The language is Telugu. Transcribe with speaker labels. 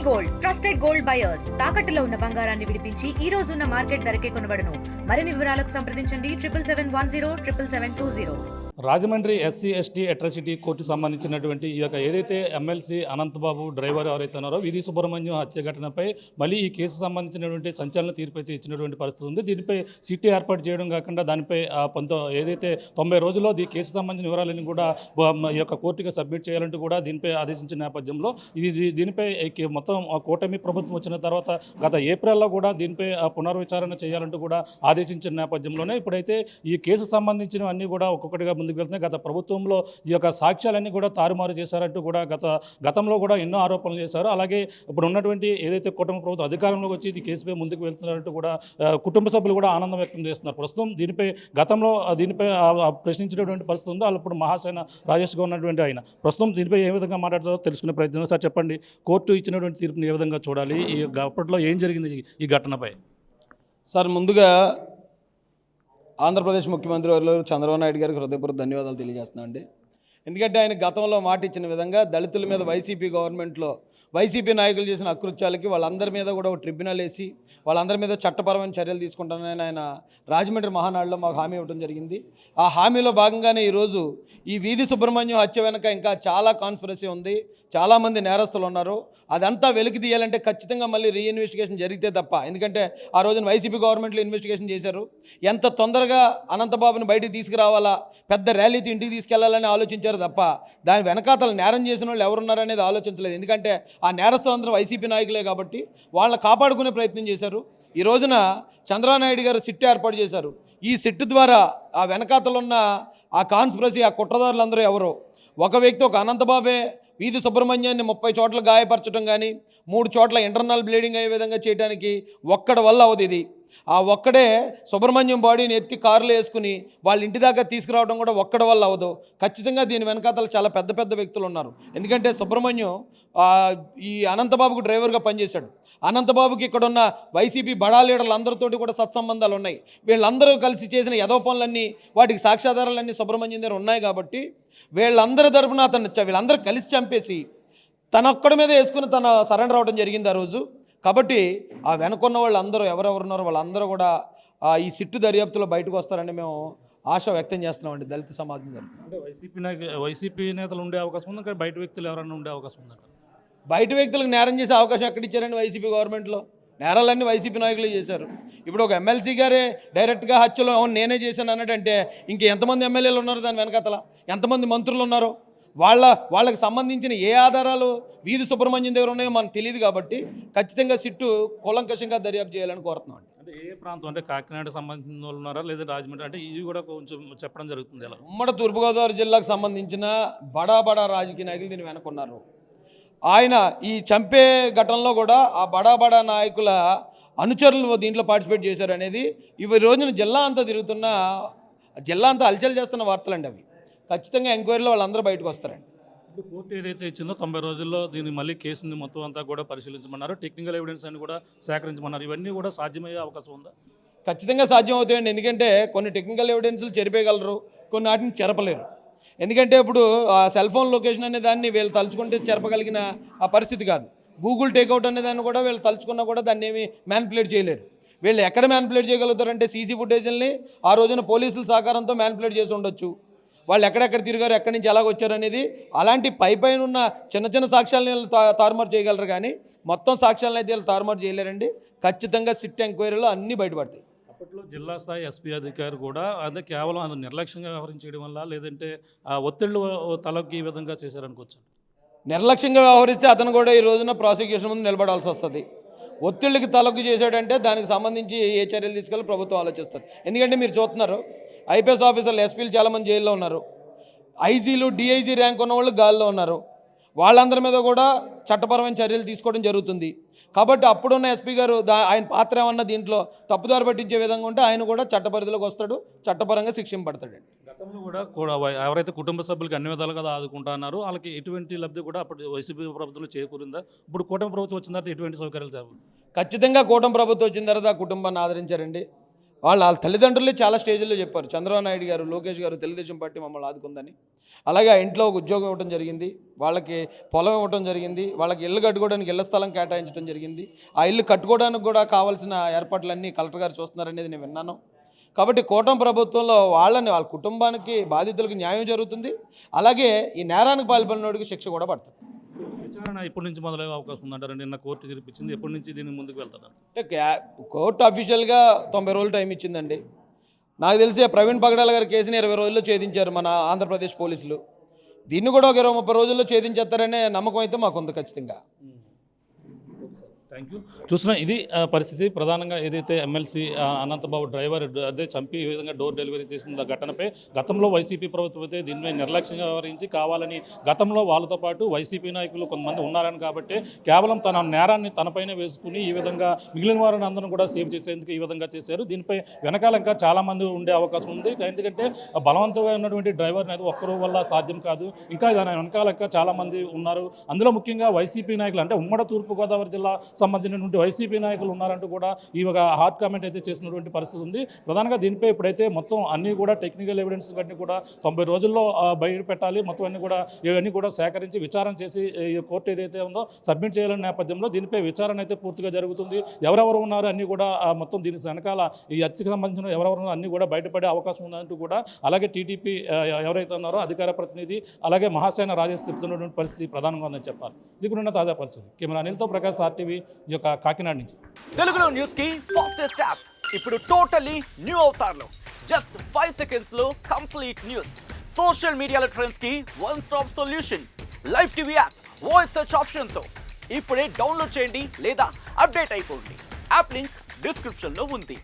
Speaker 1: గోల్డ్ ట్రస్టెడ్ గోల్డ్ బయర్స్ తాకట్టులో ఉన్న బంగారాన్ని విడిపించి ఈ రోజు ఉన్న మార్కెట్ ధరకే కొనబడును. మరిన్ని వివరాలకు సంప్రదించండి 7771077220.
Speaker 2: Rajahmundry SC ST atrocity court సంబంధించినటువంటి ఈ యొక్క ఏదైతే ఎమ్మెల్సీ అనంతబాబు డ్రైవర్ ఎవరైతే ఉన్నారో విధి సుబ్రహ్మణ్యం హత్య ఘటనపై మళ్ళీ ఈ కేసు సంబంధించినటువంటి సంచలన తీర్పు అయితే ఇచ్చినటువంటి పరిస్థితి ఉంది. దీనిపై సిటీ ఏర్పాటు చేయడం కాకుండా దానిపై ఏదైతే 90 రోజుల్లో ఈ కేసు సంబంధించిన వివరాలన్నీ కూడా ఈ యొక్క కోర్టుకి సబ్మిట్ చేయాలంటూ కూడా దీనిపై ఆదేశించిన నేపథ్యంలో దీనిపై మొత్తం కూటమి ప్రభుత్వం వచ్చిన తర్వాత గత ఏప్రిల్లో కూడా దీనిపై పునర్విచారణ చేయాలంటూ కూడా ఆదేశించిన నేపథ్యంలోనే ఇప్పుడైతే ఈ కేసు సంబంధించినవన్నీ కూడా ఒక్కొక్కటిగా ముందుకు వెళ్తున్నాయి. గత ప్రభుత్వంలో ఈ యొక్క సాక్ష్యాలన్నీ కూడా తారుమారు చేశారంటూ కూడా గతంలో కూడా ఎన్నో ఆరోపణలు చేశారు. అలాగే ఇప్పుడు ఉన్నటువంటి ఏదైతే కుటుంబ ప్రభుత్వం అధికారంలోకి వచ్చి ఈ కేసుపై ముందుకు వెళ్తున్నారంటూ కూడా కుటుంబ సభ్యులు కూడా ఆనందం వ్యక్తం చేస్తున్నారు. ప్రస్తుతం గతంలో దీనిపై ప్రశ్నించినటువంటి పరిస్థితి ఉందో అప్పుడు మహాసేన రాజేష్గా ఉన్నటువంటి ఆయన ప్రస్తుతం దీనిపై ఏ విధంగా మాట్లాడతారో తెలుసుకునే ప్రయత్నం. సార్ చెప్పండి, కోర్టు ఇచ్చినటువంటి తీర్పుని ఏ విధంగా చూడాలి, అప్పట్లో ఏం జరిగింది ఈ ఘటనపై?
Speaker 3: సార్, ముందుగా ఆంధ్రప్రదేశ్ ముఖ్యమంత్రి వారు చంద్రబాబు నాయుడు గారికి హృదయపూర్వక ధన్యవాదాలు తెలియజేస్తున్నానండి. ఎందుకంటే ఆయన గతంలో మాట ఇచ్చిన విధంగా దళితుల మీద వైసీపీ గవర్నమెంట్లో వైసీపీ నాయకులు చేసిన అకృత్యాలకి వాళ్ళందరి మీద కూడా ఒక ట్రిబ్యునల్ వేసి వాళ్ళందరి మీద చట్టపరమైన చర్యలు తీసుకుంటానని ఆయన రాజమండ్రి మహానాడులో మాకు హామీ ఇవ్వడం జరిగింది. ఆ హామీలో భాగంగానే ఈరోజు ఈ వీధి సుబ్రహ్మణ్యం హత్య వెనక ఇంకా చాలా కాన్స్పిరసీ ఉంది, చాలామంది నేరస్తులు ఉన్నారు. అదంతా వెలికి తీయాలంటే ఖచ్చితంగా మళ్ళీ రీఇన్వెస్టిగేషన్ జరిగితే తప్ప, ఎందుకంటే ఆ రోజున వైసీపీ గవర్నమెంట్లో ఇన్వెస్టిగేషన్ చేశారు. ఎంత తొందరగా అనంతబాబుని బయటికి తీసుకురావాలా, పెద్ద ర్యాలీతో ఇంటికి తీసుకెళ్లాలని ఆలోచించారు తప్ప దాని వెనకాతలు నేరం చేసిన వాళ్ళు ఎవరున్నారనేది ఆలోచించలేదు. ఎందుకంటే ఆ నేరస్తులందరూ వైసీపీ నాయకులే కాబట్టి వాళ్ళని కాపాడుకునే ప్రయత్నం చేశారు. ఈ రోజున చంద్రబాబు నాయుడు గారు సిట్ ఏర్పాటు చేశారు. ఈ సిట్ ద్వారా ఆ వెనకాతలు ఉన్న ఆ కాన్స్పిరసీ, ఆ కుట్రదారులందరూ ఎవరో, ఒక వ్యక్తి ఒక అనంతబాబే వీధి సుబ్రహ్మణ్యాన్ని 30 చోట్ల గాయపరచడం కానీ 3 చోట్ల ఇంటర్నల్ బ్లీడింగ్ అయ్యే విధంగా చేయడానికి ఒక్కడి వల్ల అవదు. ఇది ఆ ఒక్కడే సుబ్రహ్మణ్యం బాడీని ఎత్తి కారులో వేసుకుని వాళ్ళ ఇంటి దాకా తీసుకురావడం కూడా ఒక్కడి వల్ల అవదు. ఖచ్చితంగా దీని వెనకాతలు చాలా పెద్ద పెద్ద వ్యక్తులు ఉన్నారు. ఎందుకంటే సుబ్రహ్మణ్యం ఈ అనంతబాబుకు డ్రైవర్గా పనిచేశాడు. అనంతబాబుకి ఇక్కడున్న వైసీపీ బడా లీడర్లు అందరితోటి కూడా సత్సంబంధాలు ఉన్నాయి. వీళ్ళందరూ కలిసి చేసిన యదో పనులన్నీ, వాటికి సాక్ష్యాధారాలన్నీ సుబ్రహ్మణ్యం దగ్గర ఉన్నాయి. కాబట్టి వీళ్ళందరి తరపున వీళ్ళందరూ కలిసి చంపేసి తన ఒక్కడి మీద వేసుకుని తన సరెండర్ అవ్వడం జరిగింది ఆ రోజు. కాబట్టి ఆ వెనుకున్న వాళ్ళు అందరూ ఎవరెవరున్నారో వాళ్ళందరూ కూడా ఈ సిట్టు దర్యాప్తులో బయటకు వస్తారని మేము ఆశ వ్యక్తం చేస్తున్నామండి దళిత సమాజం గారు.
Speaker 2: అంటే వైసీపీ నేతలు ఉండే అవకాశం ఉంది, బయట వ్యక్తులు ఎవరైనా ఉండే అవకాశం ఉందంట?
Speaker 3: బయట వ్యక్తులకు నేరం చేసే అవకాశం ఎక్కడిచ్చారండి? వైసీపీ గవర్నమెంట్లో నేరాలన్నీ వైసీపీ నాయకులే చేశారు. ఇప్పుడు ఒక ఎమ్మెల్సీ గారే డైరెక్ట్గా హత్యలో నేనే చేశాను అన్నట్టంటే ఇంక ఎంతమంది ఎమ్మెల్యేలు ఉన్నారు దాని వెనకతల, ఎంతమంది మంత్రులు ఉన్నారు, వాళ్ళకి సంబంధించిన ఏ ఆధారాలు వీధి సుబ్రహ్మణ్యం దగ్గర ఉన్నాయో మనకు తెలియదు. కాబట్టి ఖచ్చితంగా సిట్టు కూలంకషంగా దర్యాప్తు చేయాలని కోరుతున్నాం.
Speaker 2: అంటే ఏ ప్రాంతం, అంటే కాకినాడ సంబంధించిన వాళ్ళు ఉన్నారా లేదా రాజమండ్రి, అంటే ఇది కూడా కొంచెం చెప్పడం జరుగుతుంది? ఎలా
Speaker 3: ఉమ్మడి తూర్పుగోదావరి జిల్లాకు సంబంధించిన బడా రాజకీయ నాయకులు దీన్ని వెనకున్నారు. ఆయన ఈ చంపే ఘటనలో కూడా ఆ బడా నాయకుల అనుచరులు దీంట్లో పార్టిసిపేట్ చేశారు అనేది ఈ రోజున జిల్లా అంతా తిరుగుతున్న, జిల్లా అంతా అలచల్ చేస్తున్న వార్తలండి అవి. ఖచ్చితంగా ఎంక్వైరీలో వాళ్ళందరూ బయటకు వస్తారండి.
Speaker 2: ఇప్పుడు కోర్టు ఏదైతే ఇచ్చిందో 90 రోజుల్లో దీన్ని మళ్ళీ కేసుని మొత్తం అంతా కూడా పరిశీలించమన్నారు, టెక్నికల్ ఎవిడెన్స్ అని కూడా సేకరించమన్నారు. ఇవన్నీ కూడా సాధ్యమయ్యే అవకాశం ఉందా?
Speaker 3: ఖచ్చితంగా సాధ్యం అవుతాయండి. ఎందుకంటే కొన్ని టెక్నికల్ ఎవిడెన్స్లు చెరిపేయగలరు, కొన్ని వాటిని చెరపలేరు. ఎందుకంటే ఇప్పుడు ఆ సెల్ ఫోన్ లొకేషన్ అనే దాన్ని వీళ్ళు తలుచుకుంటే చెరపగలిగిన ఆ పరిస్థితి కాదు. గూగుల్ టేక్అవుట్ అనే దాన్ని కూడా వీళ్ళు తలుచుకున్నా కూడా దాన్ని ఏమి మ్యానిపులేట్ చేయలేరు. వీళ్ళు ఎక్కడ మ్యానిపులేట్ చేయగలుగుతారంటే సీసీ ఫుటేజ్ని ఆ రోజున పోలీసుల సహకారంతో మ్యానిపులేట్ చేసి ఉండొచ్చు. వాళ్ళు ఎక్కడెక్కడ తిరిగారు, ఎక్కడి నుంచి ఎలాగ వచ్చారు అనేది, అలాంటి పైన ఉన్న చిన్న సాక్ష్యాలను వీళ్ళు తారుమారు చేయగలరు. కానీ మొత్తం సాక్ష్యాలను అయితే వీళ్ళు తారుమారు చేయలేరండి. ఖచ్చితంగా సిట్ ఎంక్వైరీలో అన్నీ బయటపడతాయి.
Speaker 2: అప్పట్లో జిల్లా స్థాయి ఎస్పీ అధికారి కూడా అదే కేవలం అది నిర్లక్ష్యంగా వ్యవహరించడం వల్ల, లేదంటే ఆ ఒత్తిళ్లు తలకి ఈ విధంగా చేశారనుకోవచ్చు?
Speaker 3: నిర్లక్ష్యంగా వ్యవహరిస్తే అతను కూడా ఈ రోజున ప్రాసిక్యూషన్ ముందు నిలబడాల్సి వస్తుంది. ఒత్తిళ్ళకి తలొగ్గు చేశాడంటే దానికి సంబంధించి ఏ చర్యలు తీసుకెళ్ళి ప్రభుత్వం ఆలోచిస్తుంది. ఎందుకంటే మీరు చూస్తున్నారు, ఐపీఎస్ ఆఫీసర్లు, ఎస్పీలు చాలామంది జైల్లో ఉన్నారు. ఐజీలు, డిఐజీ ర్యాంక్ ఉన్న వాళ్ళు గాల్లో ఉన్నారు. వాళ్ళందరి మీద కూడా చట్టపరమైన చర్యలు తీసుకోవడం జరుగుతుంది. కాబట్టి అప్పుడున్న ఎస్పీ గారు ఆయన పాత్ర ఏమన్నా దీంట్లో తప్పుదారి పట్టించే విధంగా ఉంటే ఆయన కూడా చట్టపరిధిలోకి వస్తాడు, చట్టపరంగా శిక్షింపబడతాడండి.
Speaker 2: గతంలో కూడా ఎవరైతే కుటుంబ సభ్యులకి అన్ని విధాలుగా ఆదుకుంటా అన్నారు, వాళ్ళకి ఎటువంటి లబ్ధి కూడా అప్పుడు వైసీపీ ప్రభుత్వంలో చేకూరిందా? ఇప్పుడు కూటమి ప్రభుత్వం వచ్చిన తర్వాత ఎటువంటి సౌకర్యాలు జరుగుతుంది?
Speaker 3: ఖచ్చితంగా కూటమి ప్రభుత్వం వచ్చిన తర్వాత ఆ కుటుంబాన్ని ఆదరించారండి. వాళ్ళ తల్లిదండ్రులే చాలా స్టేజ్లో చెప్పారు, చంద్రబాబు నాయుడు గారు, లోకేష్ గారు, తెలుగుదేశం పార్టీ మమ్మల్ని ఆదుకుందని. అలాగే ఆ ఇంట్లో ఒక ఉద్యోగం ఇవ్వడం జరిగింది, వాళ్ళకి పొలం ఇవ్వడం జరిగింది, వాళ్ళకి ఇల్లు కట్టుకోవడానికి ఇళ్ల స్థలం కేటాయించడం జరిగింది. ఆ ఇల్లు కట్టుకోవడానికి కూడా కావాల్సిన ఏర్పాట్లన్నీ కలెక్టర్ గారు చూస్తున్నారనేది నేను విన్నాను. కాబట్టి కూటమి ప్రభుత్వంలో వాళ్ళ కుటుంబానికి బాధితులకు న్యాయం జరుగుతుంది. అలాగే ఈ నేరానికి పాల్పడినోడికి శిక్ష కూడా పడుతుంది.
Speaker 2: విచారణ ఎప్పటి నుంచి మొదలయ్యే అవకాశం ఉందంటారు? నిన్న కోర్టు తీర్పిచ్చింది, ఎప్పటి నుంచి దీన్ని ముందుకు వెళ్తారు?
Speaker 3: అంటే కోర్టు అఫీషియల్గా 90 రోజులు టైం ఇచ్చిందండి. నాకు తెలిసి ప్రవీణ్ పగడాల గారి కేసుని 20 రోజుల్లో ఛేదించారు మన ఆంధ్రప్రదేశ్ పోలీసులు. దీన్ని కూడా ఒక 20-30 రోజుల్లో ఛేదించేస్తారనే నమ్మకం అయితే మాకుంది ఖచ్చితంగా.
Speaker 2: Thank you. చూసిన ఇది పరిస్థితి. ప్రధానంగా ఏదైతే ఎమ్మెల్సీ అనంతబాబు డ్రైవర్ అదే చంపి ఈ విధంగా డోర్ డెలివరీ చేసిన ఘటనపై గతంలో వైసీపీ ప్రభుత్వం అయితే దీనిపై నిర్లక్ష్యంగా వ్యవహరించి కావాలని గతంలో వాళ్ళతో పాటు వైసీపీ నాయకులు కొంతమంది ఉన్నారని కాబట్టి కేవలం తన నేరాన్ని తనపైనే వేసుకుని ఈ విధంగా మిగిలిన వారిని అందరం కూడా సేవ్ చేసేందుకు ఈ విధంగా చేశారు. దీనిపై వెనకాల ఇంకా చాలామంది ఉండే అవకాశం ఉంది. ఎందుకంటే బలవంతంగా ఉన్నటువంటి డ్రైవర్ని అయితే ఒక్కరు వల్ల సాధ్యం కాదు. ఇంకా దాని వెనకాల ఇంకా చాలామంది ఉన్నారు. అందులో ముఖ్యంగా వైసీపీ నాయకులు, అంటే ఉమ్మడి తూర్పుగోదావరి జిల్లా సంబంధించినటువంటి వైసీపీ నాయకులు ఉన్నారంటూ కూడా ఈ ఒక హాట్ కామెంట్ అయితే చేసినటువంటి పరిస్థితి ఉంది. ప్రధానంగా దీనిపై ఇప్పుడైతే మొత్తం అన్నీ కూడా టెక్నికల్ ఎవిడెన్స్ అన్ని కూడా 90 రోజుల్లో బయట పెట్టాలి. మొత్తం అన్ని కూడా ఇవన్నీ కూడా సేకరించి విచారణ చేసి ఈ కోర్టు ఏదైతే ఉందో సబ్మిట్ చేయాలనే నేపథ్యంలో దీనిపై విచారణ అయితే పూర్తిగా జరుగుతుంది. ఎవరెవరు ఉన్నారు అన్నీ కూడా మొత్తం దీనికి వెనకాల ఈ హత్యకు సంబంధించిన ఎవరెవరు ఉన్నారో అన్నీ కూడా బయటపడే అవకాశం ఉందంటూ కూడా, అలాగే టీడీపీ ఎవరైతే ఉన్నారో అధికార ప్రతినిధి, అలాగే మహాసేన రాజేష్ చెప్తున్నటువంటి పరిస్థితి ప్రధానంగా ఉందని చెప్పాలి. ఇది కూడా తాజా పరిస్థితి. కెమెరా అనిల్తో ప్రకాష్, ఆర్టీవీ, ఈ యొక్క కాకినాడ నుంచి.
Speaker 4: తెలుగులో న్యూస్ కి ఫాస్టెస్ట్ యాప్ ఇప్పుడు టోటలీ న్యూ అవతార్లో జస్ట్ 5 seconds లో కంప్లీట్ న్యూస్. సోషల్ మీడియాలో ట్రెండ్స్ కి one stop solution. Live TV app voice search option తో ఇప్పుడే డౌన్లోడ్ చేయండి లేదా అప్డేట్ అయిపోండి. యాప్ లింక్ డిస్క్రిప్షన్ లో ఉంది.